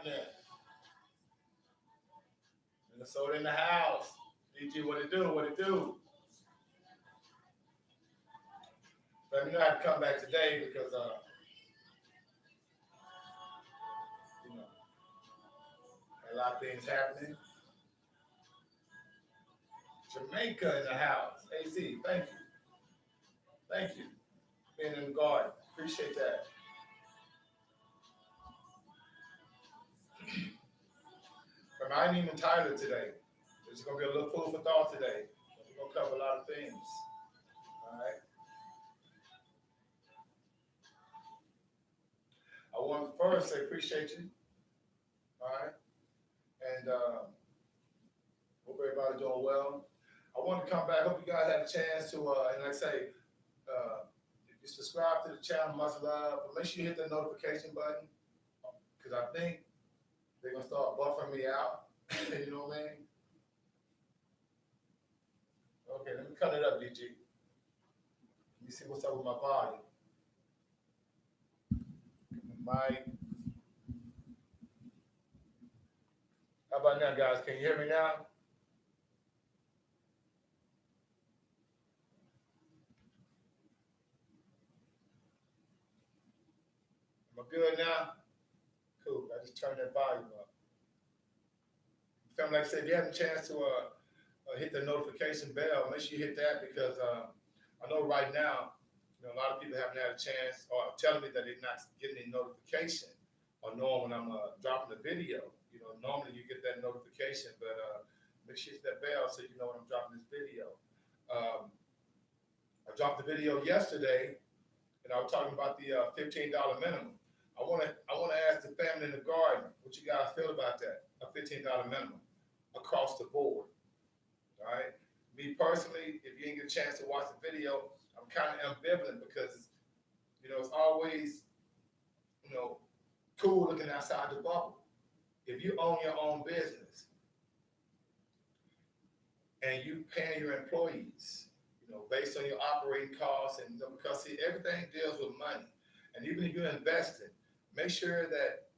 happening? Minnesota in the house. DG, what it do? What it do? Let me know how to come back today because you know, a lot of things happening. Jamaica in the house. AC, thank you. Thank you. Being in the garden. Appreciate that. But I ain't even tired today. It's gonna be a little food for thought today. We're gonna cover a lot of things. All right. I want to first say appreciate you. All right. And hope everybody's doing well. I want to come back. Hope you guys had a chance to, and like I say, if you subscribe to the channel, much love. But make sure you hit the notification button because I think they're gonna start buffering me out. You know what I mean? Okay, let me cut it up, DG. Let me see what's up with my volume. Mic. How about now, guys? Can you hear me now? Am I good now? Cool. I just turned that volume up. Family, like I said, if you have a chance to hit the notification bell, make sure you hit that because I know right now, a lot of people haven't had a chance or telling me that they're not getting a notification or knowing when I'm dropping the video. Normally you get that notification, but make sure you hit that bell so you know when I'm dropping this video. I dropped the video yesterday, and I was talking about the $15 minimum. I want to ask the family in the garden what you guys feel about that, a $15 minimum across the board. All right. Me personally, if you didn't get a chance to watch the video, I'm kind of ambivalent because it's always cool looking outside the bubble. If you own your own business and you pay your employees, based on your operating costs, and because see, everything deals with money. And even if you're investing, make sure that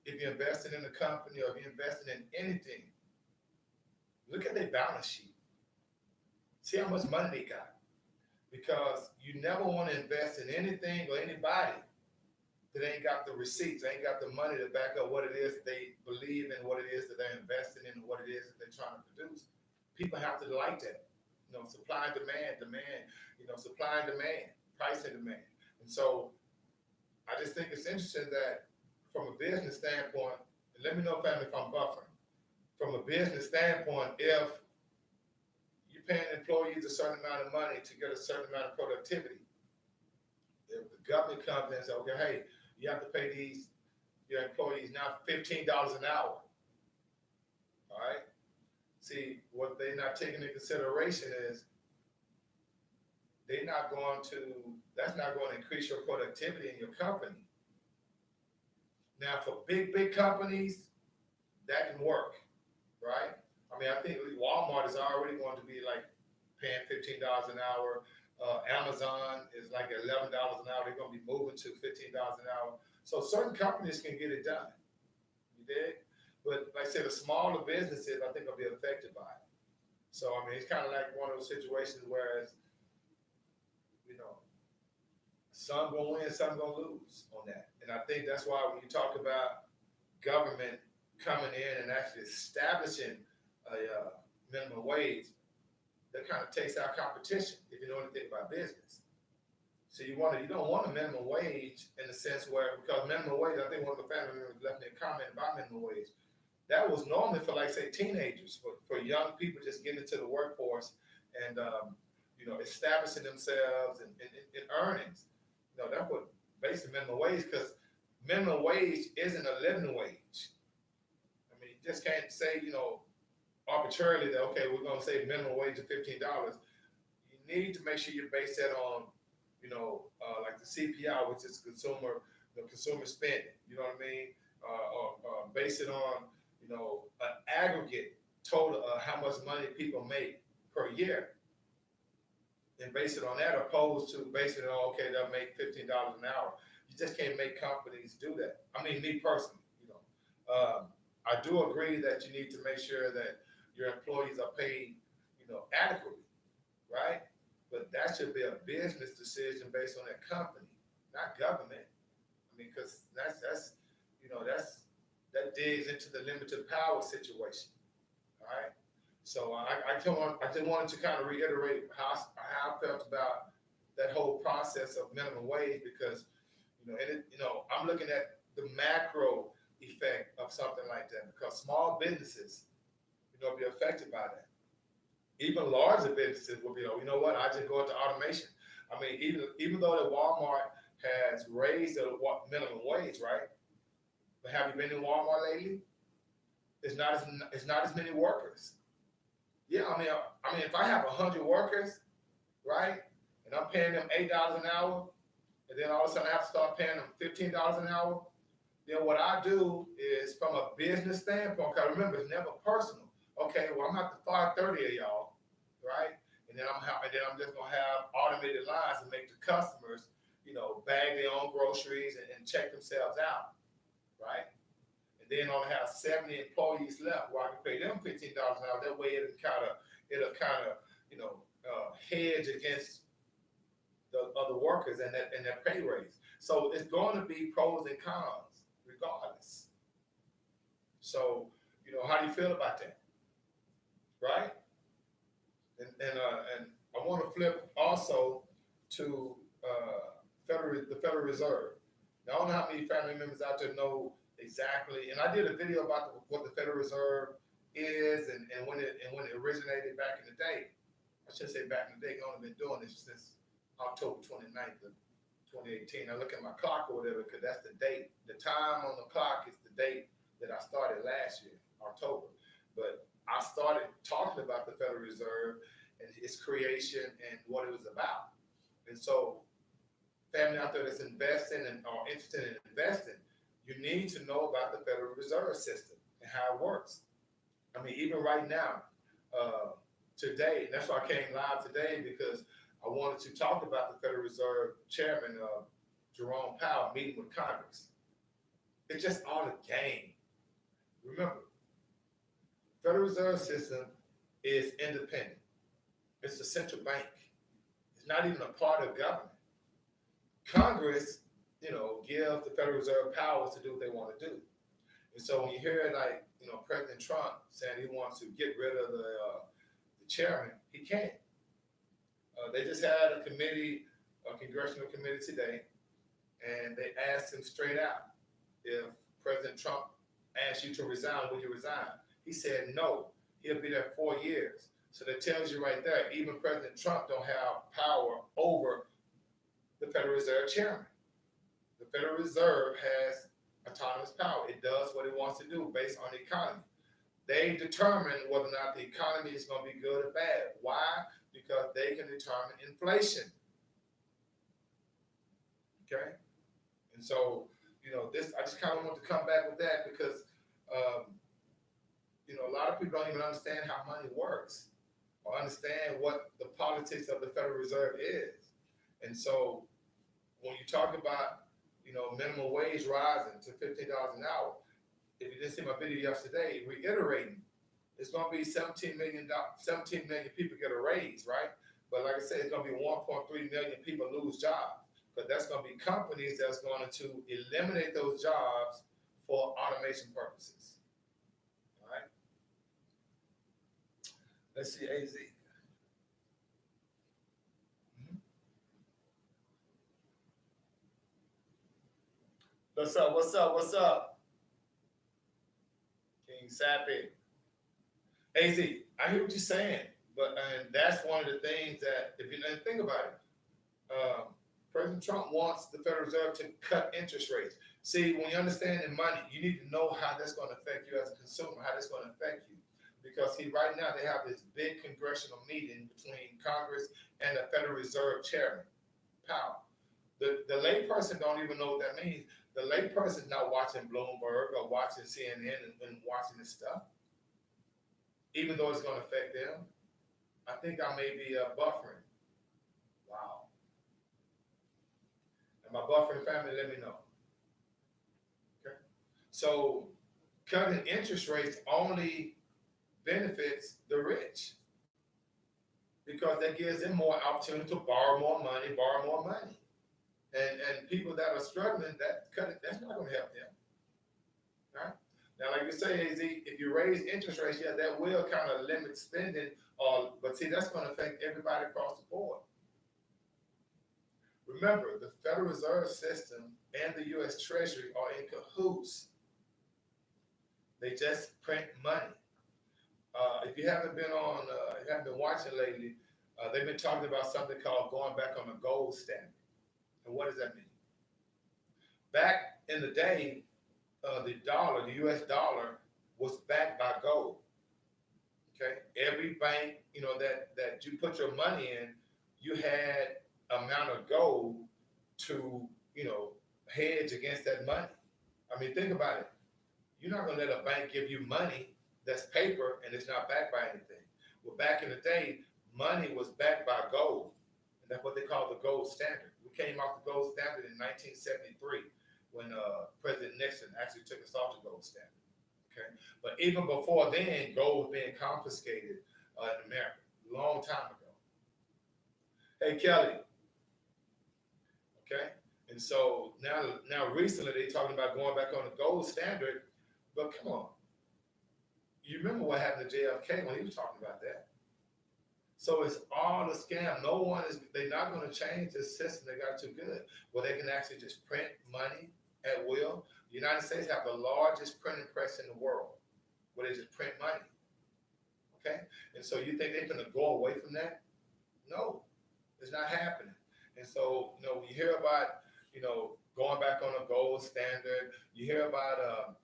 if you're investing in a company or if you're investing in anything, look at their balance sheet. See how much money they got. Because you never want to invest in anything or anybody that ain't got the receipts, ain't got the money to back up what it is that they believe in, what it is that they're investing in, and what it is that they're trying to produce. People have to like that. Supply and demand, supply and demand, price and demand. And so I just think it's interesting that from a business standpoint, and let me know, family, if I'm buffering. From a business standpoint, if you're paying employees a certain amount of money to get a certain amount of productivity, if the government comes in and says, okay, hey, you have to pay your employees now $15 an hour. All right? See, what they're not taking into consideration is that's not going to increase your productivity in your company. Now, for big companies, that can work, right? I mean, I think Walmart is already going to be like paying $15 an hour. Amazon is like $11 an hour. They're going to be moving to $15 an hour. So certain companies can get it done. You dig? But like I said, the smaller businesses, I think, will be affected by it. So, I mean, it's kind of like one of those situations where, some going to win, some going to lose on that. And I think that's why when you talk about government coming in and actually establishing a minimum wage, that kind of takes out competition if you know anything about business. So you don't want a minimum wage in the sense where, because minimum wage, I think one of the family members left me a comment about minimum wage. That was normally for, like, say, teenagers, for young people just getting into the workforce and, establishing themselves and earnings. That's what basic minimum wage, because minimum wage isn't a living wage. I mean, you just can't say, arbitrarily that, okay, we're going to say minimum wage of $15. You need to make sure you base that on, like the CPI, which is consumer spending. You know what I mean? Or base it on, an aggregate total of how much money people make per year. And base it on that, opposed to basing it on, okay, they'll make $15 an hour. You just can't make companies do that. I mean, me personally, I do agree that you need to make sure that your employees are paid, adequately, right? But that should be a business decision based on that company, not government. I mean, because that digs into the limited power situation. All right. So I just wanted to kind of reiterate how I felt about that whole process of minimum wage because I'm looking at the macro effect of something like that because small businesses be affected by that. Even larger businesses will be, what? I just go into automation. I mean, even though the Walmart has raised the minimum wage, right? But have you been in Walmart lately? It's not as many workers. Yeah, I mean, if I have 100 workers, right, and I'm paying them $8 an hour, and then all of a sudden I have to start paying them $15 an hour, then what I do is from a business standpoint, because remember it's never personal. Okay, well I'm gonna have to fire 30 of y'all, right? And then I'm just gonna have automated lines and make the customers, bag their own groceries and check themselves out, right? And then only have 70 employees left where I can pay them $15 an hour. That way it'll kind of hedge against the other workers and their pay raise. So it's going to be pros and cons regardless. So how do you feel about that, right? And I want to flip also to the Federal Reserve. Now I don't know how many family members out there know exactly, and I did a video about what the Federal Reserve is and when it originated back in the day. I should say back in the day. I've only been doing this since October 29th of 2018. I look at my clock or whatever because that's the date. The time on the clock is the date that I started last year, October. But I started talking about the Federal Reserve and its creation and what it was about. And so, family out there that's investing and are interested in investing, you need to know about the Federal Reserve System and how it works. I mean, even right now, today, and that's why I came live today because I wanted to talk about the Federal Reserve Chairman, Jerome Powell, meeting with Congress. It's just all a game. Remember, Federal Reserve System is independent. It's a central bank. It's not even a part of government. Congress, gives the Federal Reserve powers to do what they want to do. And so when you hear President Trump saying he wants to get rid of the chairman, he can't. They just had a congressional committee today, and they asked him straight out, if President Trump asked you to resign, will you resign? He said no. He'll be there 4 years. So that tells you right there, even President Trump don't have power over the Federal Reserve Chairman. The Federal Reserve has autonomous power. It does what it wants to do based on the economy. They determine whether or not the economy is going to be good or bad. Why? Because they can determine inflation. Okay? And so, I just kind of want to come back with that because, a lot of people don't even understand how money works or understand what the politics of the Federal Reserve is. And so when you talk about, minimum wage rising to $15 an hour, if you didn't see my video yesterday, reiterating, it's going to be 17 million people get a raise, right? But like I said, it's going to be 1.3 million people lose jobs. But that's going to be companies that's going to eliminate those jobs for automation purposes. All right. Let's see, AZ. What's up? What's up? What's up? King Sappy. AZ, I hear what you're saying, and that's one of the things that, if you didn't think about it, President Trump wants the Federal Reserve to cut interest rates. See, when you understand the money, you need to know how that's going to affect you as a consumer, how that's going to affect you. Because right now they have this big congressional meeting between Congress and the Federal Reserve Chairman, Powell. The layperson don't even know what that means. The layperson's not watching Bloomberg or watching CNN and watching this stuff, even though it's going to affect them. I think I may be buffering. Wow. And my buffering family, let me know. Okay. So cutting interest rates only benefits the rich because that gives them more opportunity to borrow more money. And people that are struggling, that's not going to help them. Right? Now, like you say, AZ, if you raise interest rates, yeah, that will kind of limit spending. But see, that's going to affect everybody across the board. Remember, the Federal Reserve System and the U.S. Treasury are in cahoots. They just print money. If you haven't been watching lately, they've been talking about something called going back on the gold standard. And what does that mean? Back in the day, the U.S. dollar, was backed by gold. Okay, every bank, that you put your money in, you had amount of gold to, hedge against that money. I mean, think about it. You're not going to let a bank give you money that's paper and it's not backed by anything. Well, back in the day, money was backed by gold, and that's what they call the gold standard. We came off the gold standard in 1973 when President Nixon actually took us off the gold standard. Okay, but even before then, gold was being confiscated in America a long time ago. Hey, Kelly. Okay, and so now recently they're talking about going back on the gold standard. But come on, you remember what happened to JFK when he was talking about that? So it's all a scam. They're not going to change the system. They got too good. Well, they can actually just print money at will. The United States have the largest printing press in the world, where they just print money. Okay? And so you think they're going to go away from that? No, it's not happening. And so, we hear about, going back on a gold standard. You hear about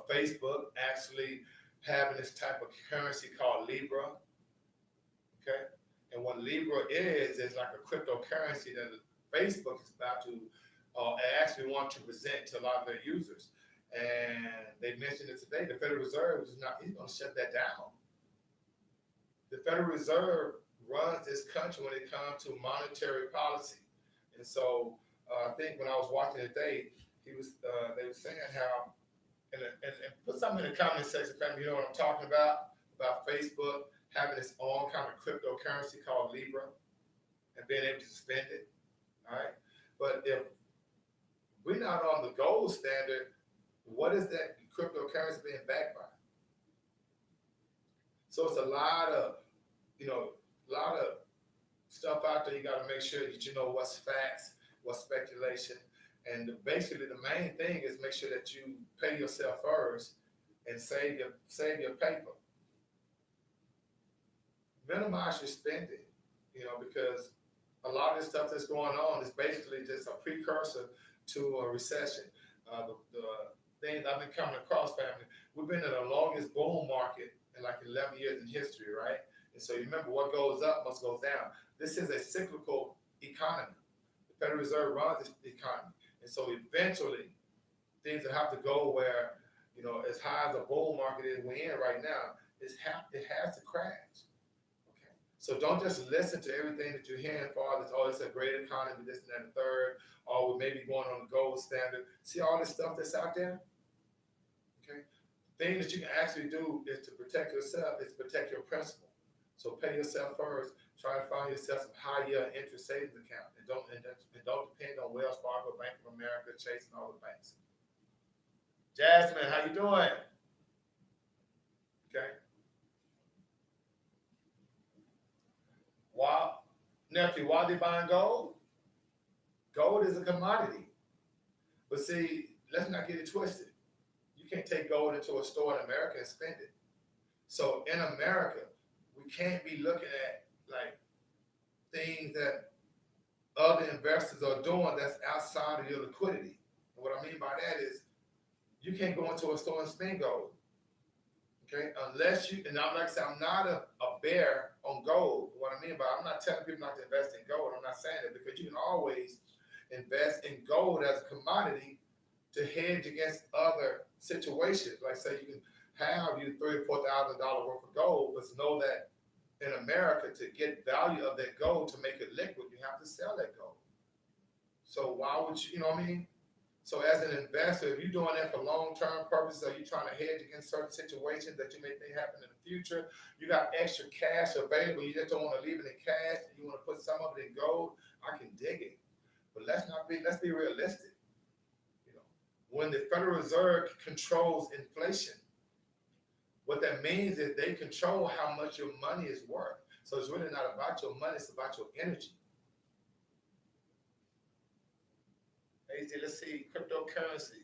Facebook actually having this type of currency called Libra. Okay? And what Libra is like a cryptocurrency that Facebook is about to actually want to present to a lot of their users. And they mentioned it today. The Federal Reserve he's going to shut that down. The Federal Reserve runs this country when it comes to monetary policy. And so I think when I was watching today, they were saying how, and put something in the comment section, family, you know what I'm talking about Facebook having its own kind of cryptocurrency called Libra and being able to spend it. All right. But if we're not on the gold standard, what is that cryptocurrency being backed by? So it's a lot of stuff out there. You got to make sure that you know what's facts, what's speculation. And basically the main thing is make sure that you pay yourself first and save your paper. Minimize your spending, because a lot of this stuff that's going on is basically just a precursor to a recession. The things I've been coming across, family, we've been in the longest bull market in like 11 years in history, right? And so you remember, what goes up must go down. This is a cyclical economy. The Federal Reserve runs this economy. And so eventually things will have to go where, as high as the bull market is we're in right now, it has to crash. Okay. So don't just listen to everything that you're hearing for this, it's a great economy, this and that and the third, or we're maybe going on the gold standard. See all this stuff that's out there? Okay. The thing that you can actually do is to protect yourself, is to protect your principal. So pay yourself first. Try to find yourself some high yield interest savings account, and don't depend on Wells Fargo, Bank of America, Chase, and all the banks. Jasmine, how you doing? Okay. Why they buying gold? Gold is a commodity. But see, let's not get it twisted. You can't take gold into a store in America and spend it. So in America, we can't be looking at like things that other investors are doing that's outside of your liquidity. And what I mean by that is you can't go into a store and spend gold. Okay, unless you, and I'm like I said, I'm not a bear on gold. What I mean by, I'm not telling people not to invest in gold. I'm not saying that, because you can always invest in gold as a commodity to hedge against other situations. Like say you can have you $3,000 or $4,000 worth of gold, but know that in America, to get value of that gold, to make it liquid, you have to sell that gold. So why would you, you know what I mean? So as an investor, if you're doing that for long-term purposes, or you're trying to hedge against certain situations that you may think happen in the future, you got extra cash available, you just don't want to leave it in cash, and you want to put some of it in gold, I can dig it. But let's be realistic. You know, when the Federal Reserve controls inflation, what that means is they control how much your money is worth. So it's really not about your money, it's about your energy. Let's see, cryptocurrency.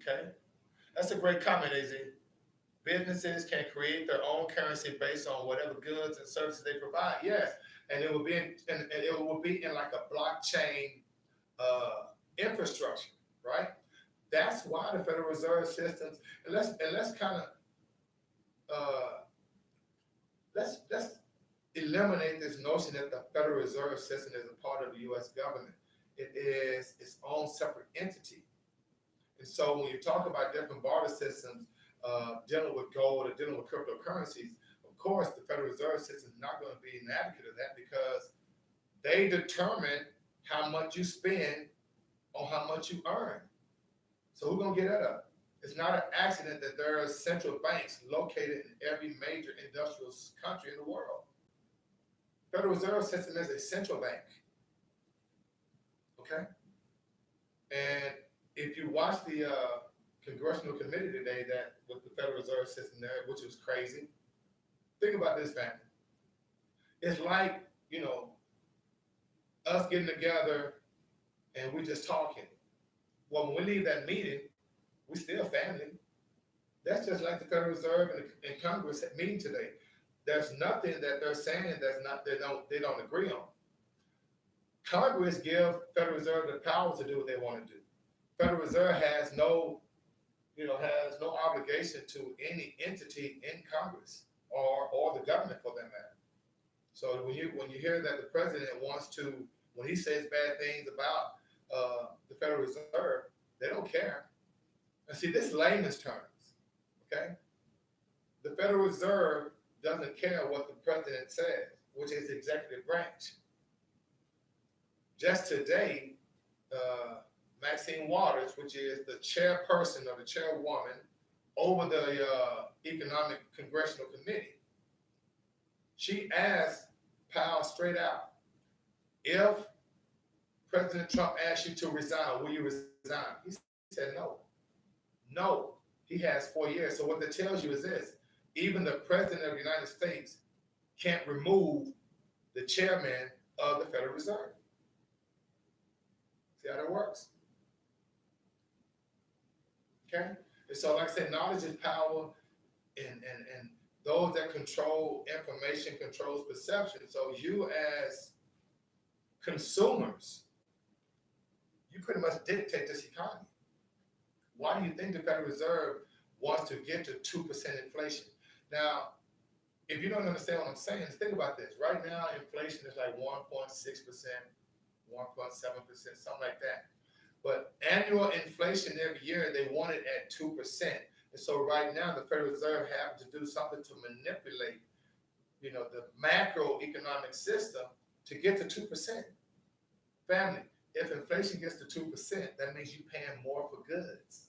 Okay, that's a great comment, AZ. Businesses can create their own currency based on whatever goods and services they provide. Yes, and it will be in like a blockchain infrastructure, right? That's why the Federal Reserve systems. And let's kind of uh, let's eliminate this notion that the Federal Reserve System is a part of the U.S. government. It is its own separate entity. And so when you talk about different barter systems dealing with gold or dealing with cryptocurrencies, of course, the Federal Reserve System is not going to be an advocate of that because they determine how much you spend on how much you earn. So who's going to get that up? It's not an accident that there are central banks located in every major industrial country in the world. Federal Reserve System is a central bank. Okay? And if you watch the congressional committee today that with the Federal Reserve System there, which was crazy, think about this, family. It's like, us getting together and we just talking. Well, when we leave that meeting, we still family. That's just like the Federal Reserve and Congress meeting today. There's nothing that they're saying they don't agree on. Congress give Federal Reserve the power to do what they want to do. Federal Reserve has no obligation to any entity in Congress or the government for that matter. So when you hear that the president wants to, when he says bad things about the Federal Reserve, they don't care. And see, this layman's terms, okay? The Federal Reserve doesn't care what the president says, which is the executive branch. Just today, Maxine Waters, which is the chairperson or the chairwoman over the Economic Congressional Committee, she asked Powell straight out, if President Trump asks you to resign, will you resign? He said no. No, he has 4 years. So what that tells you is this: even the President of the United States can't remove the chairman of the Federal Reserve. See how that works? Okay? And so, like I said, knowledge is power, and those that control information controls perception. So you as consumers, you pretty much dictate this economy. Why do you think the Federal Reserve wants to get to 2% inflation? Now, if you don't understand what I'm saying, think about this. Right now, inflation is like 1.6%, 1.7%, something like that. But annual inflation every year, they want it at 2%. And so right now, the Federal Reserve has to do something to manipulate, the macroeconomic system to get to 2%. Family, if inflation gets to 2%, that means you're paying more for goods.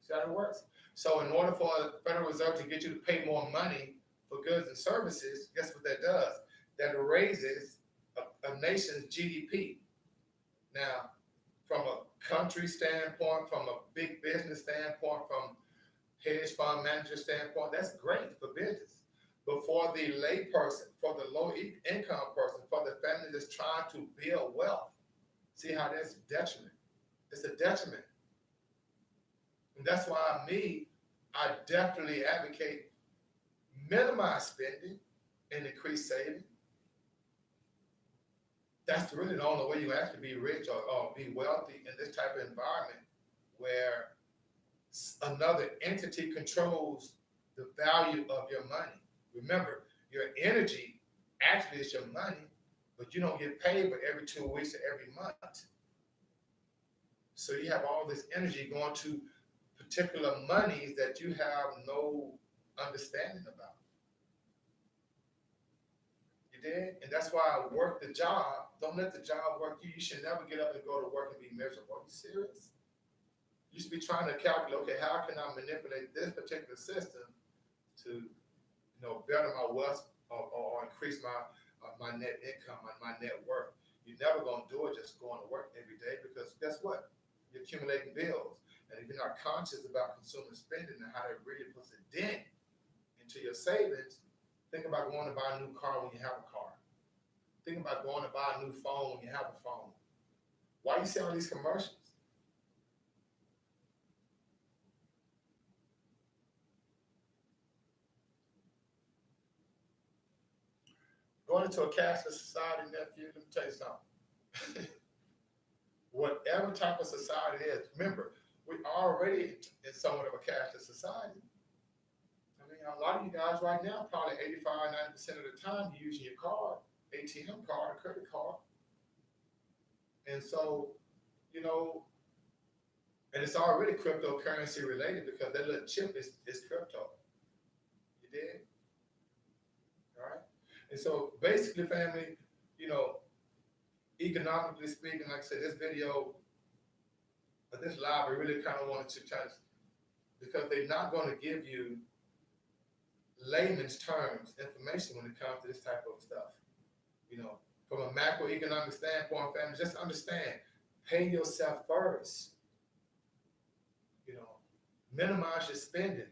See how it works? So in order for the Federal Reserve to get you to pay more money for goods and services, guess what that does? That raises a nation's GDP. Now, from a country standpoint, from a big business standpoint, from hedge fund manager standpoint, that's great for business. But for the lay person, for the low income person, for the family that's trying to build wealth, see how that's a detriment. It's a detriment. And that's why I definitely advocate minimize spending and increase saving. That's really the only way you actually be rich or be wealthy in this type of environment where another entity controls the value of your money. Remember, your energy actually is your money, but you don't get paid but every 2 weeks or every month. So you have all this energy going to particular monies that you have no understanding about. You did? And that's why I work the job. Don't let the job work you. You should never get up and go to work and be miserable. Are you serious? You should be trying to calculate, okay, how can I manipulate this particular system to, better my wealth or increase my net income, my net worth. You're never gonna do it just going to work every day, because guess what? You're accumulating bills. And if you're not conscious about consumer spending and how that really puts a dent into your savings, think about going to buy a new car when you have a car. Think about going to buy a new phone when you have a phone. Why you see all these commercials? Going into a cashless society, nephew, let me tell you something. Whatever type of society it is, remember, we already in somewhat of a cashless society. I mean, a lot of you guys right now, probably 85, 90% of the time, you're using your card, ATM card, credit card. And so, you know, and it's already cryptocurrency related, because that little chip is crypto. You did? All right. And so basically, family, economically speaking, like I said, this video, this live, I really kind of wanted to touch, because they're not going to give you layman's terms information when it comes to this type of stuff. From a macroeconomic standpoint, family, just understand, pay yourself first. Minimize your spending.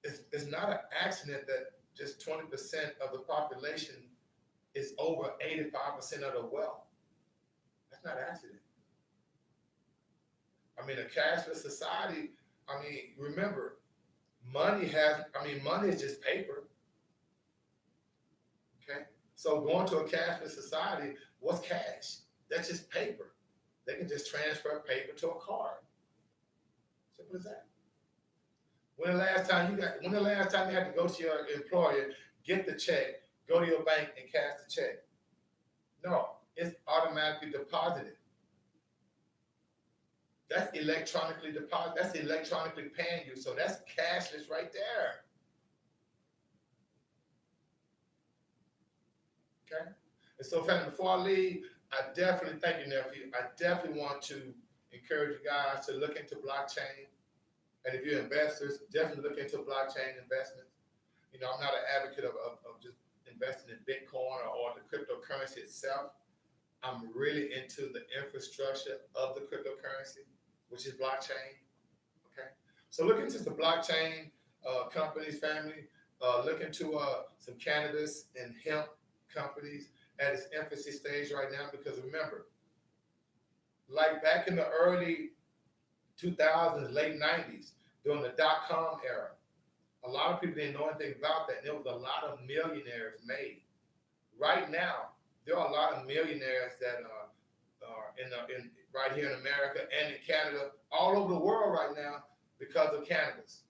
It's not an accident that just 20% of the population is over 85% of the wealth. That's not an accident. I mean, a cashless society, remember, money is just paper. Okay? So going to a cashless society, what's cash? That's just paper. They can just transfer paper to a card. Simple as that. When the last time you had to go to your employer, get the check, go to your bank and cash the check? No, it's automatically deposited. That's electronically deposited. That's electronically paying you. So that's cashless right there. Okay? And so, family, before I leave, I definitely, thank you, nephew. I definitely want to encourage you guys to look into blockchain. And if you're investors, definitely look into blockchain investments. I'm not an advocate of just investing in Bitcoin or the cryptocurrency itself. I'm really into the infrastructure of the cryptocurrency, which is blockchain. Okay, so look into the blockchain companies, family. Look into some cannabis and hemp companies at its infancy stage right now, because remember, like back in the early 2000s, late 90s, during the dot-com era, a lot of people didn't know anything about that. There was a lot of millionaires made. Right now, there are a lot of millionaires that are in right here in America and in Canada, all over the world right now, because of cannabis.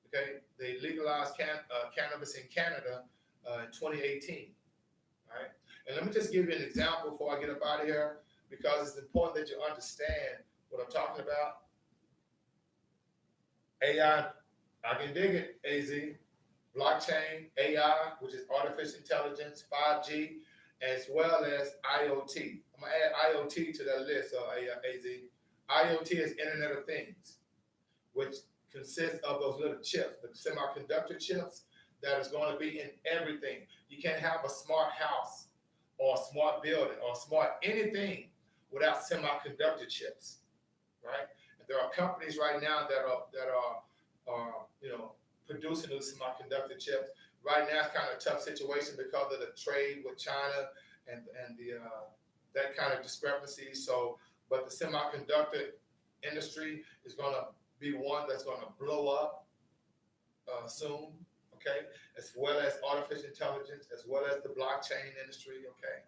Okay, they legalized cannabis in Canada in 2018. All right, and let me just give you an example before I get up out of here, because it's important that you understand what I'm talking about. AI, I can dig it, AZ. Blockchain, AI, which is artificial intelligence, 5G, as well as IoT. I'm going to add IoT to that list, AZ. IoT is Internet of Things, which consists of those little chips, the semiconductor chips that is going to be in everything. You can't have a smart house or a smart building or smart anything without semiconductor chips, right? And there are companies right now that are producing those semiconductor chips. Right now, it's kind of a tough situation because of the trade with China and the that kind of discrepancy. So, but the semiconductor industry is going to be one that's going to blow up soon. Okay, as well as artificial intelligence, as well as the blockchain industry. Okay,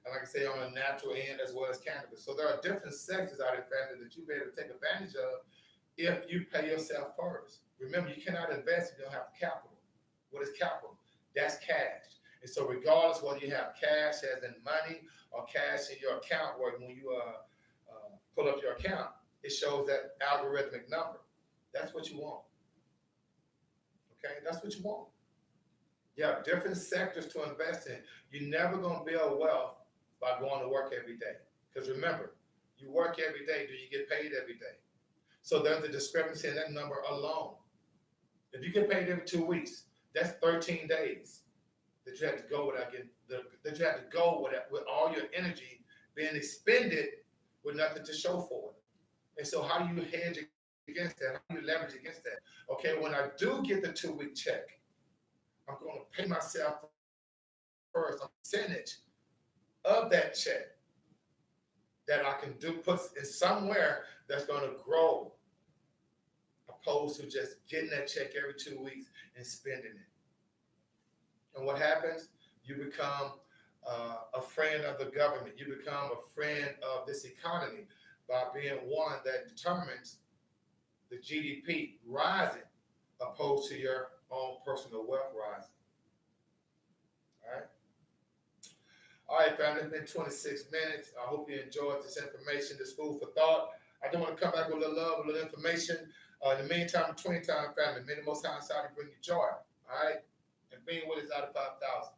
and like I say, on the natural end, as well as cannabis. So there are different sectors out in family that you be able to take advantage of if you pay yourself first. Remember, you cannot invest if you don't have capital. What is capital? That's cash. And so regardless whether you have cash as in money or cash in your account, or when you pull up your account, it shows that algorithmic number. That's what you want. Okay, that's what you want. You have different sectors to invest in. You're never going to build wealth by going to work every day. Because remember, you work every day, do you get paid every day? So there's a discrepancy in that number alone. If you get paid every 2 weeks, that's 13 days that you have to go without getting, that you have to go with all your energy being expended with nothing to show for it. And so how do you hedge against that? How do you leverage against that? Okay, when I do get the 2 week check, I'm going to pay myself first a percentage of that check that I can do put in somewhere that's going to grow, opposed to just getting that check every 2 weeks and spending it. And what happens? You become a friend of the government. You become a friend of this economy by being one that determines the GDP rising opposed to your own personal wealth rising. All right. All right, family, it's been 26 minutes. I hope you enjoyed this information, this food for thought. I do want to come back with a little love, a little information. In the meantime, 20 time family, may the Most High Society bring you joy. All right. And being with us out of 5,000.